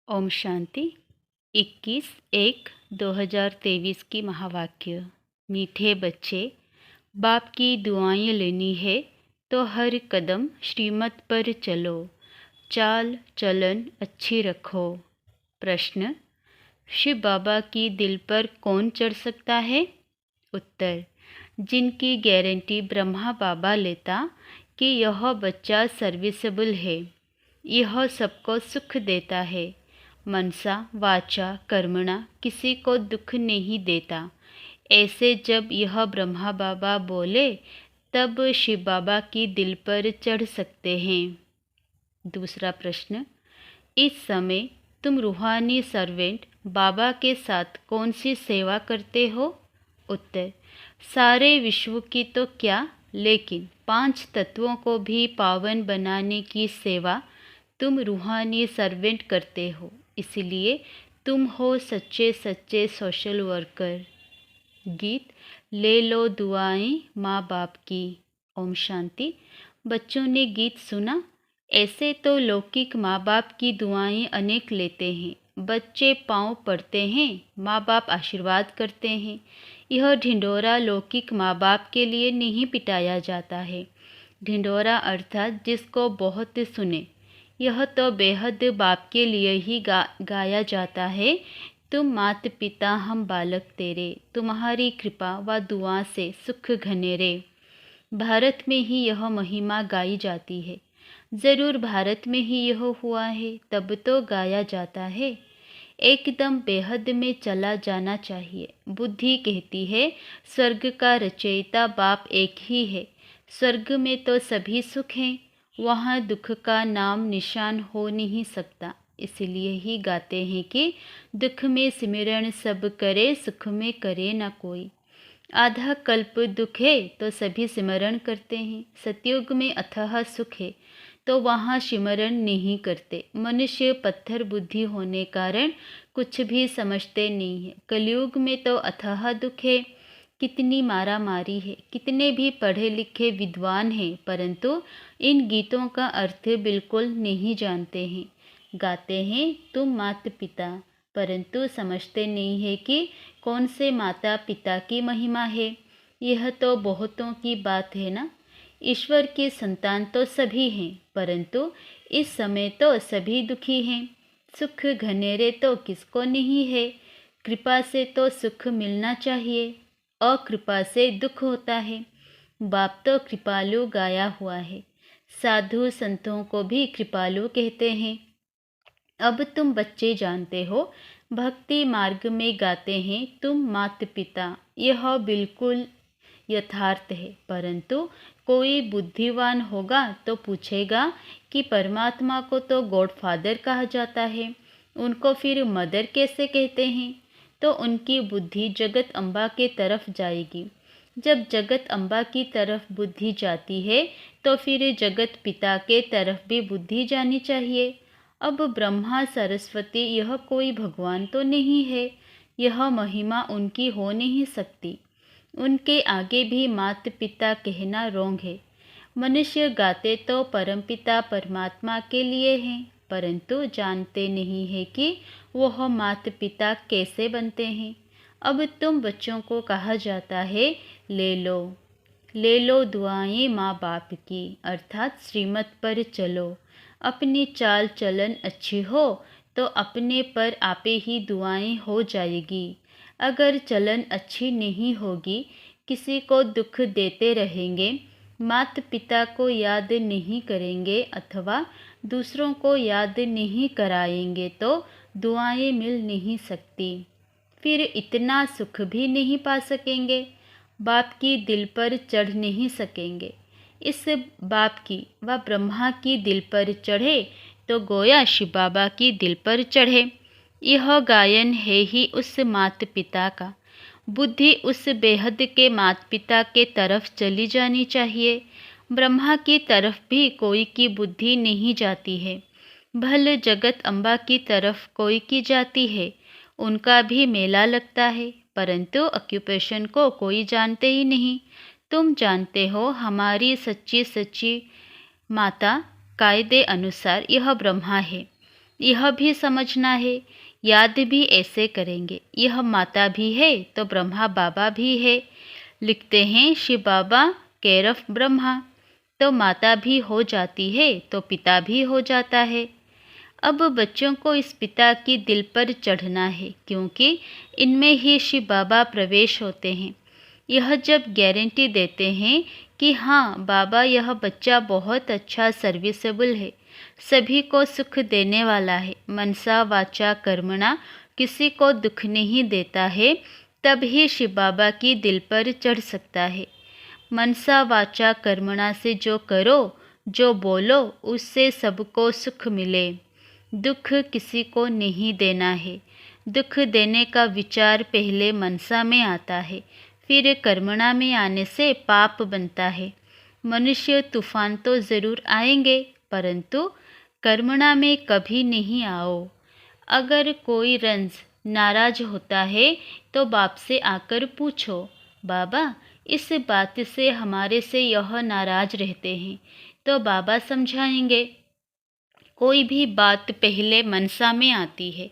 ओम शांति। 21/1/2023 की महावाक्य। मीठे बच्चे, बाप की दुआएं लेनी है तो हर कदम श्रीमत पर चलो, चाल चलन अच्छी रखो। प्रश्न: शिव बाबा की दिल पर कौन चढ़ सकता है? उत्तर: जिनकी गारंटी ब्रह्मा बाबा लेता कि यह बच्चा सर्विसेबल है, यह सबको सुख देता है, मनसा वाचा कर्मणा किसी को दुख नहीं देता। ऐसे जब यह ब्रह्मा बाबा बोले तब शिव बाबा की दिल पर चढ़ सकते हैं। दूसरा प्रश्न: इस समय तुम रूहानी सर्वेंट बाबा के साथ कौन सी सेवा करते हो? उत्तर: सारे विश्व की तो क्या, लेकिन 5 तत्वों को भी पावन बनाने की सेवा तुम रूहानी सर्वेंट करते हो, इसलिए तुम हो सच्चे सच्चे सोशल वर्कर। गीत ले लो दुआएं माँ बाप की। ओम शांति। बच्चों ने गीत सुना। ऐसे तो लौकिक माँ बाप की दुआएं अनेक लेते हैं। बच्चे पाँव पड़ते हैं, माँ बाप आशीर्वाद करते हैं। यह ढिंढोरा लौकिक माँ बाप के लिए नहीं पिटाया जाता है। ढिंढोरा अर्थात जिसको बहुत सुने, यह तो बेहद बाप के लिए ही गाया जाता है। तुम मात पिता हम बालक तेरे, तुम्हारी कृपा व दुआ से सुख घनेरे। भारत में ही यह महिमा गाई जाती है। ज़रूर भारत में ही यह हुआ है, तब तो गाया जाता है। एकदम बेहद में चला जाना चाहिए। बुद्धि कहती है स्वर्ग का रचयिता बाप एक ही है। स्वर्ग में तो सभी सुख हैं, वहाँ दुख का नाम निशान हो नहीं सकता। इसलिए ही गाते हैं कि दुख में सिमरण सब करे, सुख में करे ना कोई। आधा कल्प दुख है तो सभी सिमरण करते हैं। सतयुग में अथाह सुख है तो वहाँ सिमरण नहीं करते। मनुष्य पत्थर बुद्धि होने कारण कुछ भी समझते नहीं है। कलयुग में तो अथाह दुख है, कितनी मारा मारी है, कितने भी पढ़े लिखे विद्वान हैं, परंतु इन गीतों का अर्थ बिल्कुल नहीं जानते हैं। गाते हैं तुम माता पिता, परंतु समझते नहीं है कि कौन से माता पिता की महिमा है। यह तो बहुतों की बात है ना। ईश्वर के संतान तो सभी हैं, परंतु इस समय तो सभी दुखी हैं। सुख घनेरे तो किसको नहीं है। कृपा से तो सुख मिलना चाहिए, अकृपा से दुख होता है। बाप तो कृपालु गाया हुआ है। साधु संतों को भी कृपालु कहते हैं। अब तुम बच्चे जानते हो, भक्ति मार्ग में गाते हैं तुम माता पिता, यह बिल्कुल यथार्थ है। परंतु कोई बुद्धिवान होगा तो पूछेगा कि परमात्मा को तो गॉड फादर कहा जाता है, उनको फिर मदर कैसे कहते हैं? तो उनकी बुद्धि जगत अम्बा के तरफ जाएगी। जब जगत अम्बा की तरफ बुद्धि जाती है तो फिर जगत पिता के तरफ भी बुद्धि जानी चाहिए। अब ब्रह्मा सरस्वती यह कोई भगवान तो नहीं है, यह महिमा उनकी हो नहीं सकती। उनके आगे भी माता पिता कहना रोंग है। मनुष्य गाते तो परमपिता परमात्मा के लिए हैं, परंतु जानते नहीं है कि वह माता पिता कैसे बनते हैं। अब तुम बच्चों को कहा जाता है ले लो दुआएं माँ बाप की, अर्थात श्रीमत पर चलो। अपनी चाल चलन अच्छी हो तो अपने पर आपे ही दुआएं हो जाएगी। अगर चलन अच्छी नहीं होगी, किसी को दुख देते रहेंगे, माता पिता को याद नहीं करेंगे अथवा दूसरों को याद नहीं कराएंगे तो दुआएं मिल नहीं सकती। फिर इतना सुख भी नहीं पा सकेंगे, बाप की दिल पर चढ़ नहीं सकेंगे। इस बाप की व ब्रह्मा की दिल पर चढ़े तो गोया शिव बाबा की दिल पर चढ़े। यह गायन है ही उस माता पिता का। बुद्धि उस बेहद के माता पिता के तरफ चली जानी चाहिए। ब्रह्मा की तरफ भी कोई की बुद्धि नहीं जाती है, भल जगत अम्बा की तरफ कोई की जाती है। उनका भी मेला लगता है, परंतु ऑक्यूपेशन को कोई जानते ही नहीं। तुम जानते हो हमारी सच्ची सच्ची माता कायदे अनुसार यह ब्रह्मा है। यह भी समझना है। याद भी ऐसे करेंगे, यह माता भी है तो ब्रह्मा बाबा भी है। लिखते हैं शिव बाबा केयर ऑफ ब्रह्मा, तो माता भी हो जाती है तो पिता भी हो जाता है। अब बच्चों को इस पिता की दिल पर चढ़ना है, क्योंकि इनमें ही शिव बाबा प्रवेश होते हैं। यह जब गारंटी देते हैं कि हाँ बाबा, यह बच्चा बहुत अच्छा सर्विसेबल है, सभी को सुख देने वाला है, मनसा वाचा कर्मणा किसी को दुख नहीं देता है, तब ही शिव बाबा की दिल पर चढ़ सकता है। मनसा वाचा कर्मणा से जो करो, जो बोलो, उससे सबको सुख मिले। दुख किसी को नहीं देना है। दुख देने का विचार पहले मनसा में आता है, फिर कर्मणा में आने से पाप बनता है। मनुष्य तूफान तो ज़रूर आएंगे, परंतु कर्मणा में कभी नहीं आओ। अगर कोई रंज नाराज होता है तो बाप से आकर पूछो, बाबा इस बात से हमारे से यह नाराज रहते हैं, तो बाबा समझाएंगे। कोई भी बात पहले मनसा में आती है,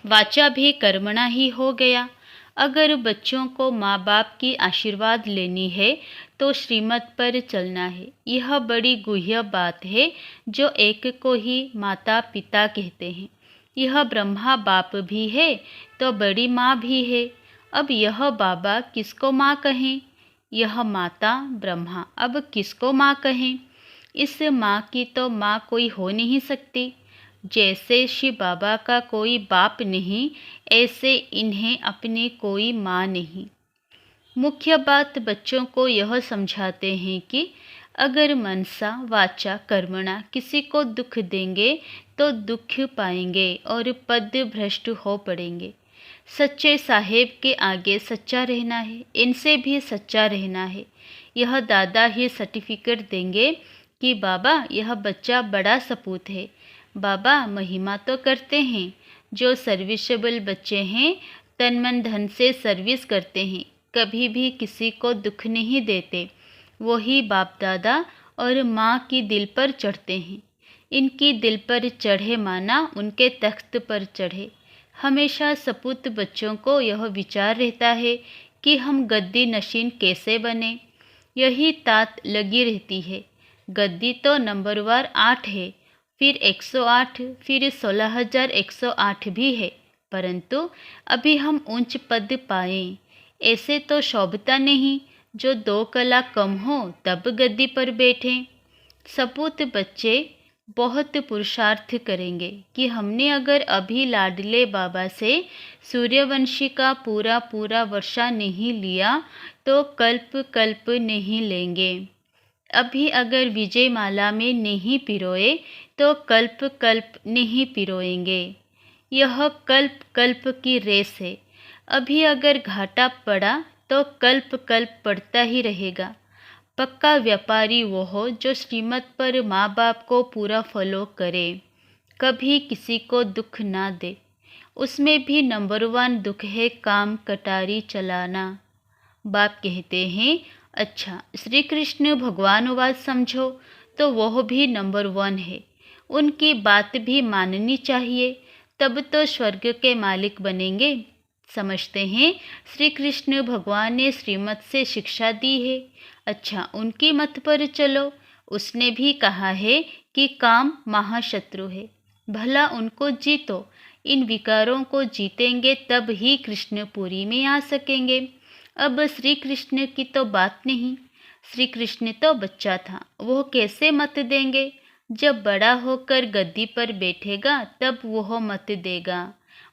वाचा भी कर्मणा ही हो गया। अगर बच्चों को माँ बाप की आशीर्वाद लेनी है तो श्रीमत पर चलना है। यह बड़ी गुह्य बात है जो एक को ही माता पिता कहते हैं। यह ब्रह्मा बाप भी है तो बड़ी माँ भी है। अब यह बाबा किसको माँ कहें? यह माता ब्रह्मा, अब किसको माँ कहें? इस माँ की तो माँ कोई हो नहीं सकती। जैसे शिव बाबा का कोई बाप नहीं, ऐसे इन्हें अपनी कोई माँ नहीं। मुख्य बात बच्चों को यह समझाते हैं कि अगर मनसा वाचा कर्मणा किसी को दुख देंगे तो दुख पाएंगे और पद भ्रष्ट हो पड़ेंगे। सच्चे साहेब के आगे सच्चा रहना है, इनसे भी सच्चा रहना है। यह दादा ही सर्टिफिकेट देंगे कि बाबा यह बच्चा बड़ा सपूत है। बाबा महिमा तो करते हैं। जो सर्विसेबल बच्चे हैं तन मन धन से सर्विस करते हैं, कभी भी किसी को दुख नहीं देते, वही बाप दादा और माँ की दिल पर चढ़ते हैं। इनकी दिल पर चढ़े माना उनके तख्त पर चढ़े। हमेशा सपूत बच्चों को यह विचार रहता है कि हम गद्दी नशीन कैसे बने, यही तात लगी रहती है। गद्दी तो नंबरवार 8 है, फिर 108, फिर 16,108 भी है, परंतु अभी हम उच्च पद पाएं, ऐसे तो शोभता नहीं। जो 2 कला कम हो तब गद्दी पर बैठें। सपूत बच्चे बहुत पुरुषार्थ करेंगे कि हमने अगर अभी लाडले बाबा से सूर्यवंशी का पूरा पूरा वर्षा नहीं लिया तो कल्प कल्प नहीं लेंगे। अभी अगर विजय माला में नहीं पिरोए तो कल्प कल्प नहीं पिरोएंगे। यह कल्प कल्प की रेस है। अभी अगर घाटा पड़ा तो कल्प कल्प पड़ता ही रहेगा। पक्का व्यापारी वो हो जो श्रीमत पर माँ बाप को पूरा फॉलो करे, कभी किसी को दुख ना दे। उसमें भी नंबर 1 दुख है काम कटारी चलाना। बाप कहते हैं अच्छा श्री कृष्ण भगवानवाद समझो, तो वह भी नंबर 1 है। उनकी बात भी माननी चाहिए, तब तो स्वर्ग के मालिक बनेंगे। समझते हैं श्री कृष्ण भगवान ने श्रीमत से शिक्षा दी है, अच्छा उनकी मत पर चलो। उसने भी कहा है कि काम महाशत्रु है, भला उनको जीतो। इन विकारों को जीतेंगे तब ही कृष्णपुरी में आ सकेंगे। अब श्री कृष्ण की तो बात नहीं, श्री कृष्ण तो बच्चा था, वह कैसे मत देंगे? जब बड़ा होकर गद्दी पर बैठेगा तब वह मत देगा।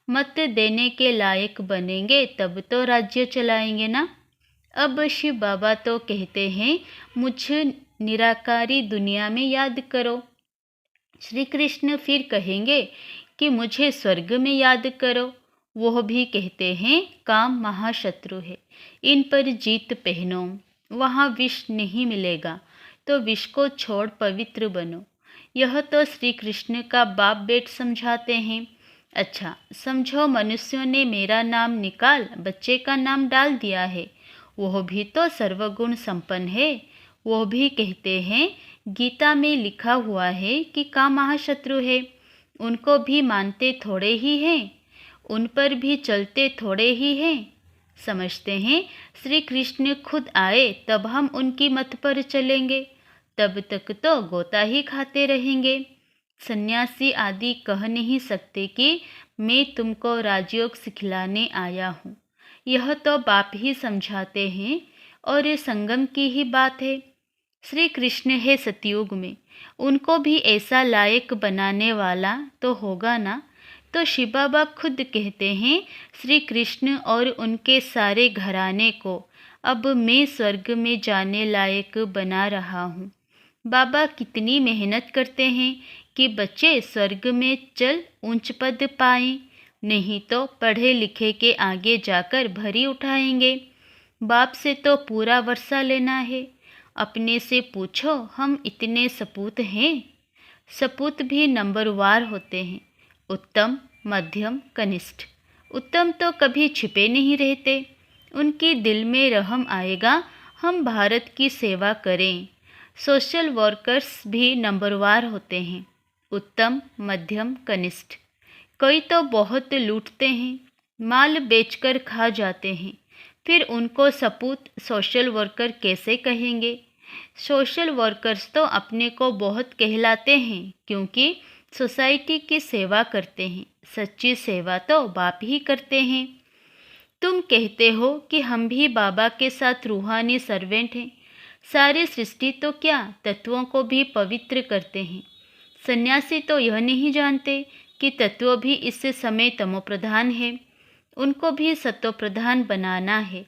मत देने के लायक बनेंगे तब तो राज्य चलाएंगे ना। अब शिव बाबा तो कहते हैं मुझे निराकारी दुनिया में याद करो। श्री कृष्ण फिर कहेंगे कि मुझे स्वर्ग में याद करो। वह भी कहते हैं काम महाशत्रु है, इन पर जीत पहनो, वहाँ विष नहीं मिलेगा, तो विष को छोड़ पवित्र बनो। यह तो श्री कृष्ण का बाप बेट समझाते हैं। अच्छा समझो मनुष्यों ने मेरा नाम निकाल बच्चे का नाम डाल दिया है, वह भी तो सर्वगुण संपन्न है। वह भी कहते हैं गीता में लिखा हुआ है कि काम महाशत्रु है, उनको भी मानते थोड़े ही हैं, उन पर भी चलते थोड़े ही हैं। समझते हैं श्री कृष्ण खुद आए तब हम उनकी मत पर चलेंगे, तब तक तो गोता ही खाते रहेंगे। सन्यासी आदि कह नहीं सकते कि मैं तुमको राजयोग सिखलाने आया हूँ। यह तो बाप ही समझाते हैं और ये संगम की ही बात है। श्री कृष्ण है सतयुग में, उनको भी ऐसा लायक बनाने वाला तो होगा ना। तो शिव बाबा खुद कहते हैं श्री कृष्ण और उनके सारे घराने को अब मैं स्वर्ग में जाने लायक बना रहा हूँ। बाबा कितनी मेहनत करते हैं कि बच्चे स्वर्ग में चल ऊंच पद पाएं, नहीं तो पढ़े लिखे के आगे जाकर भरी उठाएंगे। बाप से तो पूरा वर्षा लेना है। अपने से पूछो, हम इतने सपूत हैं। सपूत भी नंबरवार होते हैं, उत्तम, मध्यम, कनिष्ठ। उत्तम तो कभी छिपे नहीं रहते, उनकी दिल में रहम आएगा हम भारत की सेवा करें। सोशल वर्कर्स भी नंबरवार होते हैं, उत्तम, मध्यम, कनिष्ठ। कई तो बहुत लूटते हैं, माल बेचकर खा जाते हैं, फिर उनको सपूत सोशल वर्कर कैसे कहेंगे। सोशल वर्कर्स तो अपने को बहुत कहलाते हैं क्योंकि सोसाइटी की सेवा करते हैं। सच्ची सेवा तो बाप ही करते हैं। तुम कहते हो कि हम भी बाबा के साथ रूहानी सर्वेंट हैं। सारी सृष्टि तो क्या, तत्वों को भी पवित्र करते हैं। सन्यासी तो यह नहीं जानते कि तत्व भी इस समय तमोप्रधान है, उनको भी सत्वप्रधान बनाना है।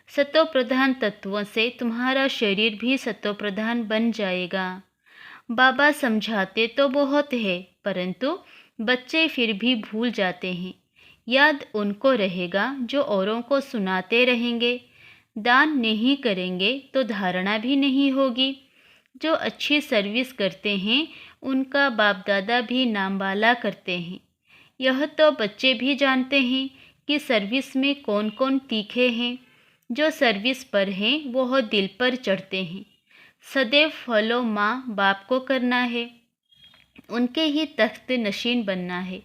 सत्वप्रधान तत्वों से तुम्हारा शरीर भी सत्वप्रधान बन जाएगा। बाबा समझाते तो बहुत है, परंतु बच्चे फिर भी भूल जाते हैं। याद उनको रहेगा जो औरों को सुनाते रहेंगे। दान नहीं करेंगे तो धारणा भी नहीं होगी। जो अच्छी सर्विस करते हैं उनका बाप दादा भी नामवाला करते हैं। यह तो बच्चे भी जानते हैं कि सर्विस में कौन कौन तीखे हैं। जो सर्विस पर हैं वह दिल पर चढ़ते हैं। सदैव फॉलो माँ बाप को करना है, उनके ही तख्त नशीन बनना है।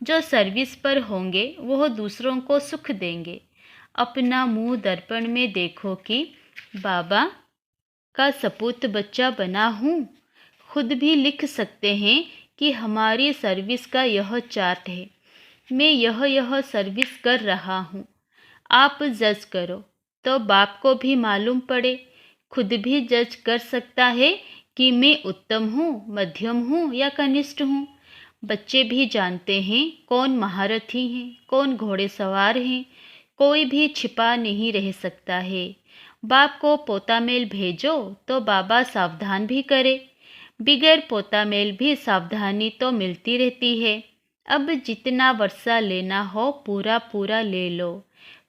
जो सर्विस पर होंगे वह दूसरों को सुख देंगे। अपना मुंह दर्पण में देखो कि बाबा का सपूत बच्चा बना हूँ। खुद भी लिख सकते हैं कि हमारी सर्विस का यह चार्ट है, मैं यह सर्विस कर रहा हूँ। आप जज करो तो बाप को भी मालूम पड़े। खुद भी जज कर सकता है कि मैं उत्तम हूँ, मध्यम हूँ या कनिष्ठ हूँ। बच्चे भी जानते हैं कौन महारथी हैं, कौन घोड़ेसवार हैं। कोई भी छिपा नहीं रह सकता है। बाप को पोता मेल भेजो तो बाबा सावधान भी करे। बिगैर पोता मेल भी सावधानी तो मिलती रहती है। अब जितना वर्षा लेना हो पूरा पूरा ले लो,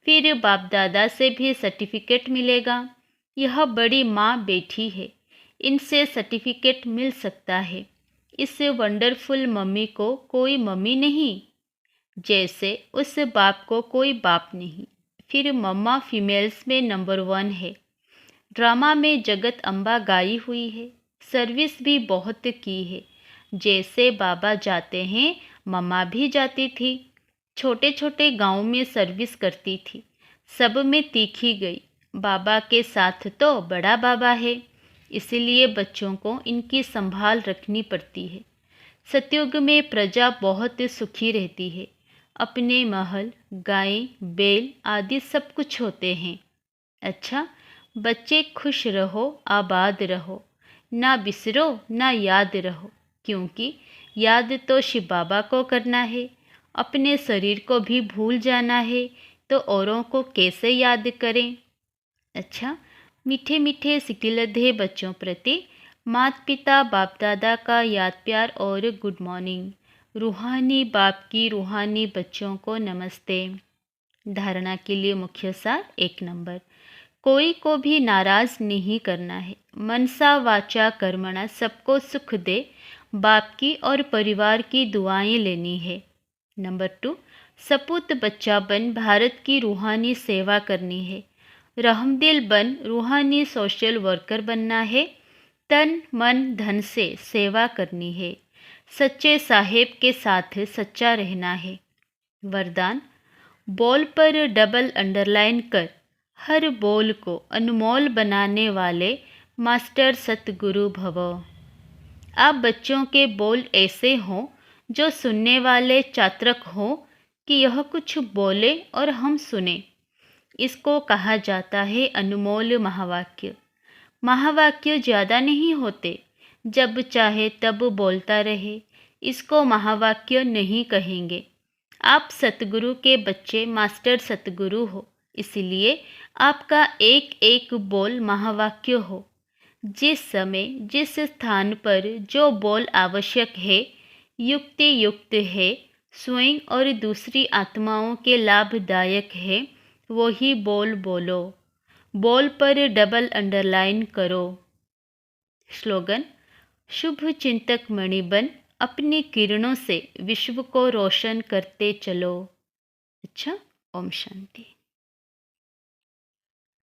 फिर बाप दादा से भी सर्टिफिकेट मिलेगा। यह बड़ी माँ बैठी है, इनसे सर्टिफिकेट मिल सकता है। इस वंडरफुल मम्मी को कोई मम्मी नहीं, जैसे उस बाप को कोई बाप नहीं। फिर मम्मा फीमेल्स में नंबर 1 है। ड्रामा में जगत अम्बा गाई हुई है। सर्विस भी बहुत की है। जैसे बाबा जाते हैं मम्मा भी जाती थी। छोटे छोटे गांव में सर्विस करती थी, सब में तीखी गई। बाबा के साथ तो बड़ा बाबा है, इसलिए बच्चों को इनकी संभाल रखनी पड़ती है। सतयुग में प्रजा बहुत सुखी रहती है। अपने महल, गाय, बैल आदि सब कुछ होते हैं। अच्छा, बच्चे खुश रहो, आबाद रहो, ना बिसरो ना याद रहो, क्योंकि याद तो शिव बाबा को करना है। अपने शरीर को भी भूल जाना है तो औरों को कैसे याद करें। अच्छा, मीठे मीठे सिकिलधे बच्चों प्रति माता पिता बाप दादा का याद प्यार और गुड मॉर्निंग। रूहानी बाप की रूहानी बच्चों को नमस्ते। धारणा के लिए मुख्य सार 1 नंबर, कोई को भी नाराज नहीं करना है। मनसा वाचा कर्मणा सबको सुख दे, बाप की और परिवार की दुआएं लेनी है। नंबर 2, सपूत बच्चा बन भारत की रूहानी सेवा करनी है। रहमदिल बन रूहानी सोशल वर्कर बनना है। तन मन धन से सेवा करनी है। सच्चे साहेब के साथ सच्चा रहना है। वरदान, बोल पर डबल अंडरलाइन कर हर बोल को अनमोल बनाने वाले मास्टर सतगुरु भव। आप बच्चों के बोल ऐसे हों जो सुनने वाले चातक हों कि यह कुछ बोले और हम सुने। इसको कहा जाता है अनमोल महावाक्य। महावाक्य ज़्यादा नहीं होते, जब चाहे तब बोलता रहे, इसको महावाक्य नहीं कहेंगे। आप सतगुरु के बच्चे मास्टर सतगुरु हो, इसलिए आपका एक एक बोल महावाक्य हो। जिस समय जिस स्थान पर जो बोल आवश्यक है, युक्ति युक्त है, स्वयं और दूसरी आत्माओं के लाभदायक है, वही बोल बोलो। बोल पर डबल अंडरलाइन करो। स्लोगन, शुभ चिंतक मणि बन अपनी किरणों से विश्व को रोशन करते चलो। अच्छा, ओम शांति।